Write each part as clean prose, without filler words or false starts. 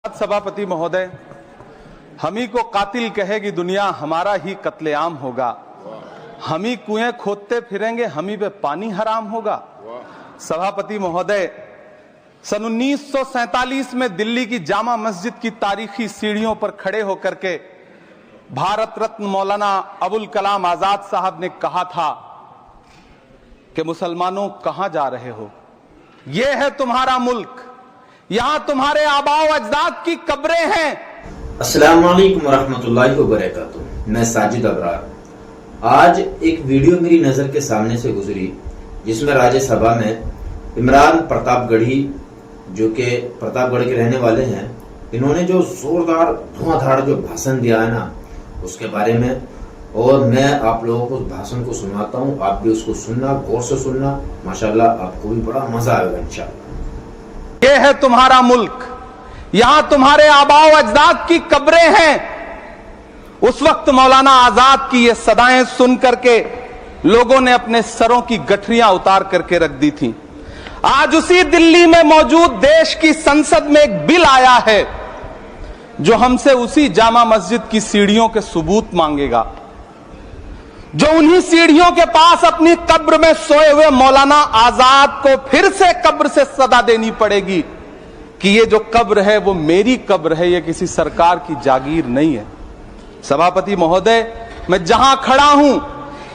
सभापति महोदय, हम ही को कातिल कहेगी दुनिया, हमारा ही कत्लेआम होगा। हम ही कुएं खोदते फिरेंगे, हम ही पे पानी हराम होगा। सभापति महोदय, सन 1947 में दिल्ली की जामा मस्जिद की तारीखी सीढ़ियों पर खड़े होकर के भारत रत्न मौलाना अबुल कलाम आजाद साहब ने कहा था कि मुसलमानों कहां जा रहे हो, यह है तुम्हारा मुल्क, यहां तुम्हारे आबाओ अजदाद की कब्रें हैं। अस्सलाम वालेकुम रहमतुल्लाहि व बरकातुहू। मैं साजिद अबरार। आज एक वीडियो मेरी नजर के सामने से गुजरी जिसमें राज्यसभा में इमरान प्रतापगढ़ी, जो कि प्रतापगढ़ के रहने वाले हैं, इन्होंने जो जोरदार धुआंधार जो भाषण दिया है ना, उसके बारे में, और मैं आप लोगों को उस भाषण को सुनाता हूँ। आप भी उसको सुनना, गौर से सुनना, माशाल्लाह आपको भी बड़ा मजा आएगा इंशाअल्लाह। ये है तुम्हारा मुल्क, यहां तुम्हारे आबाओ अजदाद की कब्रें हैं। उस वक्त मौलाना आजाद की ये सदाएं सुन करके लोगों ने अपने सरों की गठरियां उतार करके रख दी थी। आज उसी दिल्ली में मौजूद देश की संसद में एक बिल आया है जो हमसे उसी जामा मस्जिद की सीढ़ियों के सबूत मांगेगा, जो उन्हीं सीढ़ियों के पास अपनी कब्र में सोए हुए मौलाना आजाद को फिर से कब्र से सदा देनी पड़ेगी कि ये जो कब्र है वो मेरी कब्र है, ये किसी सरकार की जागीर नहीं है। सभापति महोदय, मैं जहां खड़ा हूं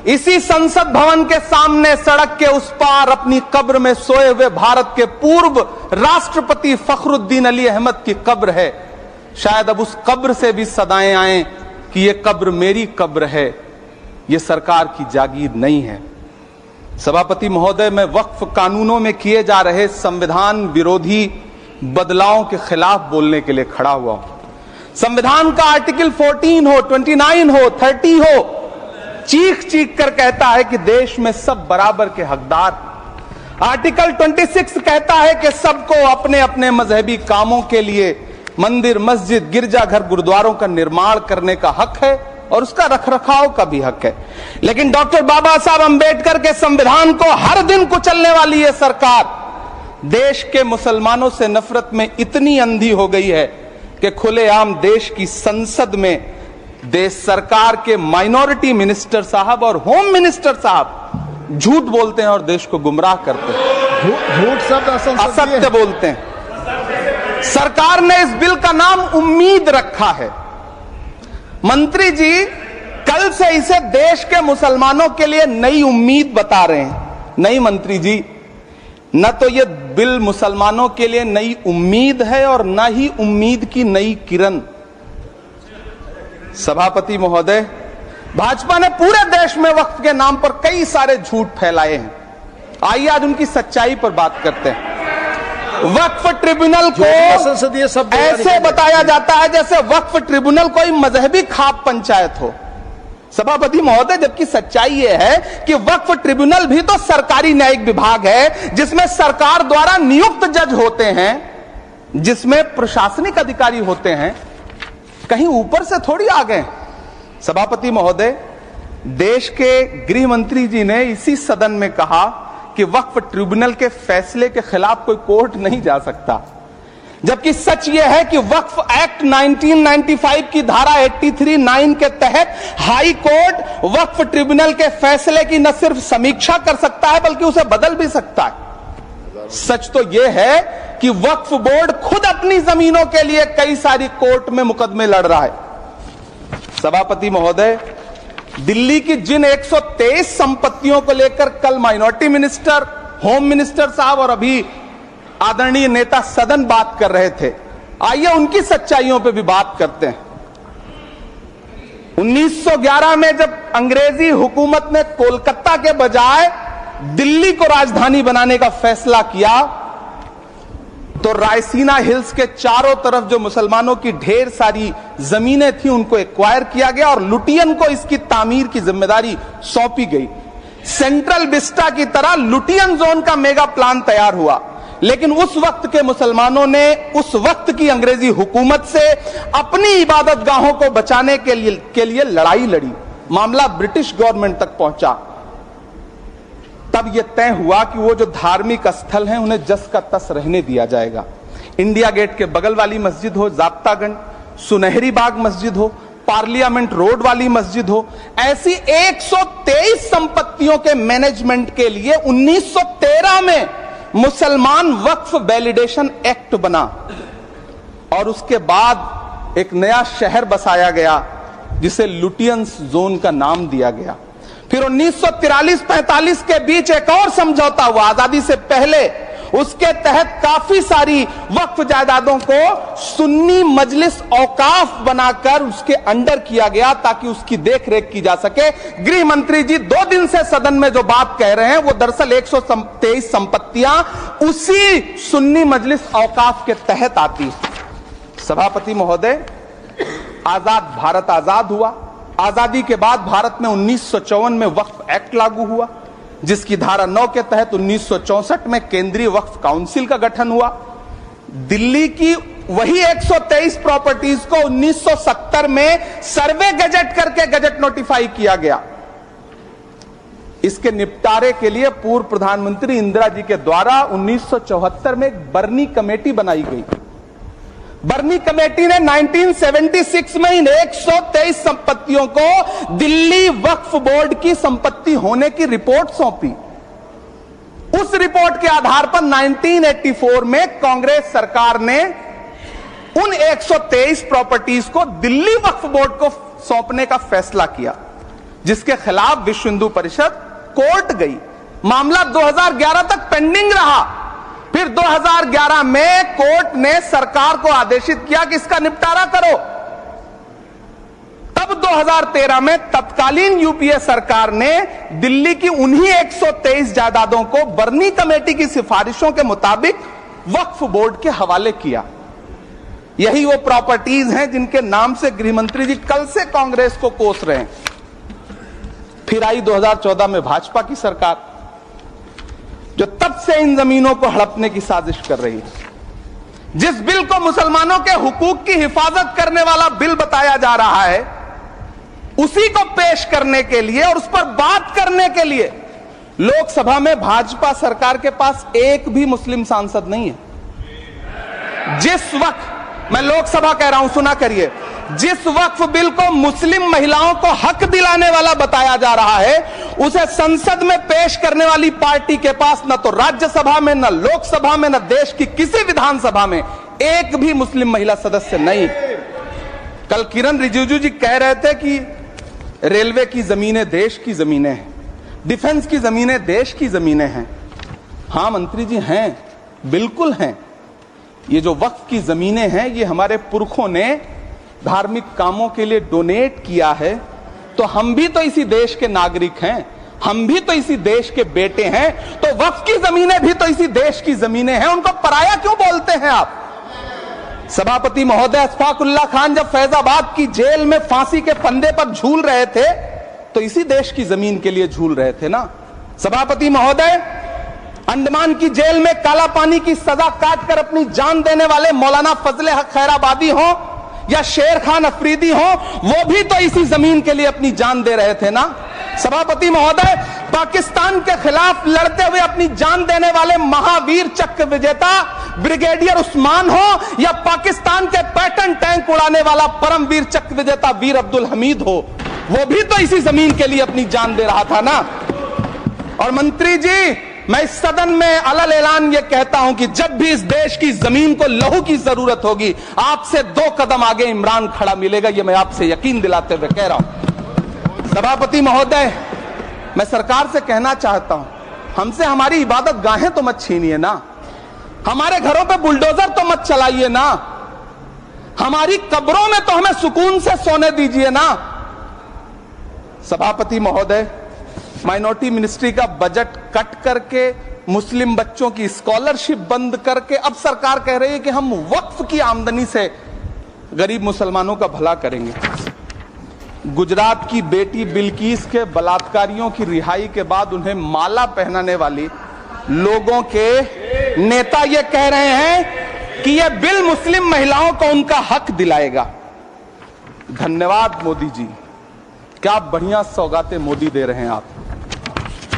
इसी संसद भवन के सामने सड़क के उस पार अपनी कब्र में सोए हुए भारत के पूर्व राष्ट्रपति फखरुद्दीन अली अहमद की कब्र है। शायद अब उस कब्र से भी सदाएं आए कि ये कब्र मेरी कब्र है, ये सरकार की जागीर नहीं है। सभापति महोदय, मैं वक्फ कानूनों में किए जा रहे संविधान विरोधी बदलावों के खिलाफ बोलने के लिए खड़ा हुआ हूं। संविधान का आर्टिकल 14 हो, 29 हो, 30 हो, चीख चीख कर कहता है कि देश में सब बराबर के हकदार। आर्टिकल 26 कहता है कि सबको अपने अपने मजहबी कामों के लिए मंदिर, मस्जिद, गिरजाघर, गुरुद्वारों का निर्माण करने का हक है और उसका रखरखाव का भी हक है। लेकिन डॉक्टर बाबा साहब अंबेडकर के संविधान को हर दिन कुचलने वाली यह सरकार देश के मुसलमानों से नफरत में इतनी अंधी हो गई है कि खुलेआम देश की संसद में देश सरकार के माइनॉरिटी मिनिस्टर साहब और होम मिनिस्टर साहब झूठ बोलते हैं और देश को गुमराह करते हैं, झूठ शब्द असत्य बोलते हैं। सरकार ने इस बिल का नाम उम्मीद रखा है। मंत्री जी कल से इसे देश के मुसलमानों के लिए नई उम्मीद बता रहे हैं। नहीं मंत्री जी, न तो यह बिल मुसलमानों के लिए नई उम्मीद है और न ही उम्मीद की नई किरण। सभापति महोदय, भाजपा ने पूरे देश में वक्फ के नाम पर कई सारे झूठ फैलाए हैं। आइए आज उनकी सच्चाई पर बात करते हैं। वक्फ ट्रिब्यूनल को ऐसे बताया जाता है जैसे वक्फ ट्रिब्यूनल कोई मजहबी खाप पंचायत हो। सभापति महोदय, जबकि सच्चाई यह है कि वक्फ ट्रिब्यूनल भी तो सरकारी न्यायिक विभाग है जिसमें सरकार द्वारा नियुक्त जज होते हैं, जिसमें प्रशासनिक अधिकारी होते हैं, कहीं ऊपर से थोड़ी आ गए। सभापति महोदय, देश के गृह मंत्री जी ने इसी सदन में कहा कि वक्फ ट्रिब्यूनल के फैसले के खिलाफ कोई कोर्ट नहीं जा सकता, जबकि सच यह है कि वक्फ एक्ट 1995 की धारा 83(9) के तहत हाई कोर्ट वक्फ ट्रिब्यूनल के फैसले की न सिर्फ समीक्षा कर सकता है बल्कि उसे बदल भी सकता है। सच तो यह है कि वक्फ बोर्ड खुद अपनी जमीनों के लिए कई सारी कोर्ट में मुकदमे लड़ रहा है। सभापति महोदय, दिल्ली की जिन 123 संपत्तियों को लेकर कल माइनॉरिटी मिनिस्टर, होम मिनिस्टर साहब और अभी आदरणीय नेता सदन बात कर रहे थे, आइए उनकी सच्चाइयों पे भी बात करते हैं। 1911 में जब अंग्रेजी हुकूमत ने कोलकाता के बजाय दिल्ली को राजधानी बनाने का फैसला किया तो रायसीना हिल्स के चारों तरफ जो मुसलमानों की ढेर सारी जमीनें थी उनको एक्वायर किया गया और लुटियन को इसकी तामीर की जिम्मेदारी सौंपी गई। सेंट्रल विस्टा की तरह लुटियन जोन का मेगा प्लान तैयार हुआ, लेकिन उस वक्त के मुसलमानों ने उस वक्त की अंग्रेजी हुकूमत से अपनी इबादत गाहों को बचाने के लिए लड़ाई लड़ी। मामला ब्रिटिश गवर्नमेंट तक पहुंचा। तब यह तय हुआ कि वो जो धार्मिक स्थल हैं उन्हें जस का तस रहने दिया जाएगा। इंडिया गेट के बगल वाली मस्जिद हो जाप्तागंज, सुनहरी बाग मस्जिद हो, पार्लियामेंट रोड वाली मस्जिद हो, ऐसी 123 संपत्तियों के मैनेजमेंट के लिए 1913 में मुसलमान वक्फ वैलिडेशन एक्ट बना और उसके बाद एक नया शहर बसाया गया जिसे लुटियंस जोन का नाम दिया गया। फिर 1943-45 के बीच एक और समझौता हुआ आजादी से पहले, उसके तहत काफी सारी वक्फ जायदादों को सुन्नी मजलिस औकाफ बनाकर उसके अंडर किया गया ताकि उसकी देखरेख की जा सके। गृह मंत्री जी 2 दिन से सदन में जो बात कह रहे हैं वो दरअसल 123 संपत्तियां उसी सुन्नी मजलिस औकाफ के तहत आती। सभापति महोदय, आजाद भारत आजाद हुआ। आजादी के बाद भारत में 1954 में वक्फ एक्ट लागू हुआ, जिसकी धारा 9 के तहत 1964 में केंद्रीय वक्फ काउंसिल का गठन हुआ। दिल्ली की वही 123 प्रॉपर्टीज को 1970 में सर्वे गजट करके गजट नोटिफाई किया गया। इसके निपटारे के लिए पूर्व प्रधानमंत्री इंदिरा जी के द्वारा 1974 में एक बर्नी कमेटी बनाई गई। बर्नी कमेटी ने 1976 में इन 123 संपत्तियों को दिल्ली वक्फ बोर्ड की संपत्ति होने की रिपोर्ट सौंपी। उस रिपोर्ट के आधार पर 1984 में कांग्रेस सरकार ने उन 123 प्रॉपर्टीज को दिल्ली वक्फ बोर्ड को सौंपने का फैसला किया, जिसके खिलाफ विश्व हिंदू परिषद कोर्ट गई। मामला 2011 तक पेंडिंग रहा। फिर 2011 में कोर्ट ने सरकार को आदेशित किया कि इसका निपटारा करो। तब 2013 में तत्कालीन यूपीए सरकार ने दिल्ली की उन्हीं 123 जायदादों को बर्नी कमेटी की सिफारिशों के मुताबिक वक्फ बोर्ड के हवाले किया। यही वो प्रॉपर्टीज हैं जिनके नाम से गृहमंत्री जी कल से कांग्रेस को कोस रहे हैं। फिर आई 2014 में भाजपा की सरकार, जो तब से इन जमीनों को हड़पने की साजिश कर रही है। जिस बिल को मुसलमानों के हुकूक की हिफाजत करने वाला बिल बताया जा रहा है, उसी को पेश करने के लिए और उस पर बात करने के लिए लोकसभा में भाजपा सरकार के पास एक भी मुस्लिम सांसद नहीं है। जिस वक्त, मैं लोकसभा कह रहा हूं, सुना करिए, जिस वक्फ बिल को मुस्लिम महिलाओं को हक दिलाने वाला बताया जा रहा है, उसे संसद में पेश करने वाली पार्टी के पास न तो राज्यसभा में, न लोकसभा में, न देश की किसी विधानसभा में एक भी मुस्लिम महिला सदस्य नहीं। कल किरण रिजिजू जी कह रहे थे कि रेलवे की जमीनें देश की जमीनें हैं, डिफेंस की जमीनें देश की जमीनें हैं। हां मंत्री जी, हैं, बिल्कुल हैं। ये जो वक्फ की जमीनें हैं, ये हमारे पुरखों ने धार्मिक कामों के लिए डोनेट किया है, तो हम भी तो इसी देश के नागरिक हैं, हम भी तो इसी देश के बेटे हैं, तो वक्फ की जमीनें भी तो इसी देश की जमीनें हैं। उनको पराया क्यों बोलते हैं आप? सभापति महोदय, अशफाकुल्लाह खान जब फैजाबाद की जेल में फांसी के फंदे पर झूल रहे थे, तो इसी देश की जमीन के लिए झूल रहे थे ना। सभापति महोदय, अंडमान की जेल में काला पानी की सजा काटकर अपनी जान देने वाले मौलाना फजले हक खैराबादी हो या शेर खान अफरीदी हो, वो भी तो इसी जमीन के लिए अपनी जान दे रहे थे ना। सभापति महोदय, पाकिस्तान के खिलाफ लड़ते हुए अपनी जान देने वाले महावीर चक्र विजेता ब्रिगेडियर उस्मान हो या पाकिस्तान के पैटर्न टैंक उड़ाने वाला परमवीर चक्र विजेता वीर अब्दुल हमीद हो, वो भी तो इसी जमीन के लिए अपनी जान दे रहा था ना। और मंत्री जी, मैं इस सदन में अलल ऐलान ये कहता हूं कि जब भी इस देश की जमीन को लहू की जरूरत होगी, आपसे 2 कदम आगे इमरान खड़ा मिलेगा। ये मैं आपसे यकीन दिलाते हुए कह रहा हूं। सभापति महोदय, मैं सरकार से कहना चाहता हूं, हमसे हमारी इबादत गाहें तो मत छीनिए ना, हमारे घरों पे बुलडोजर तो मत चलाइए ना, हमारी कब्रों में तो हमें सुकून से सोने दीजिए ना। सभापति महोदय, माइनॉरिटी मिनिस्ट्री का बजट कट करके, मुस्लिम बच्चों की स्कॉलरशिप बंद करके अब सरकार कह रही है कि हम वक्फ की आमदनी से गरीब मुसलमानों का भला करेंगे। गुजरात की बेटी बिल्किस के बलात्कारियों की रिहाई के बाद उन्हें माला पहनाने वाली लोगों के नेता ये कह रहे हैं कि यह बिल मुस्लिम महिलाओं को उनका हक दिलाएगा। धन्यवाद मोदी जी, क्या बढ़िया सौगातें मोदी दे रहे हैं आप।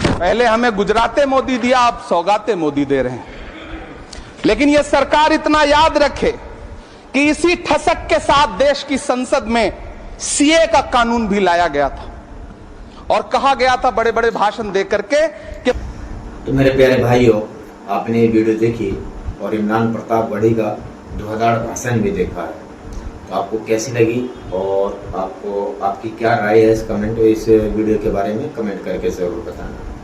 पहले हमें गुजराते मोदी दिया, आप सौगाते मोदी दे रहे हैं। लेकिन यह सरकार इतना याद रखे कि इसी ठसक के साथ देश की संसद में सीए का कानून भी लाया गया था और कहा गया था बड़े बड़े भाषण दे करके कि तो मेरे प्यारे भाइयों, आपने ये वीडियो देखी और इमरान प्रतापगढ़ी का धुआंधार भाषण भी देखा है, तो आपको कैसी लगी और आपको आपकी क्या राय है इस वीडियो के बारे में कमेंट करके जरूर बताना।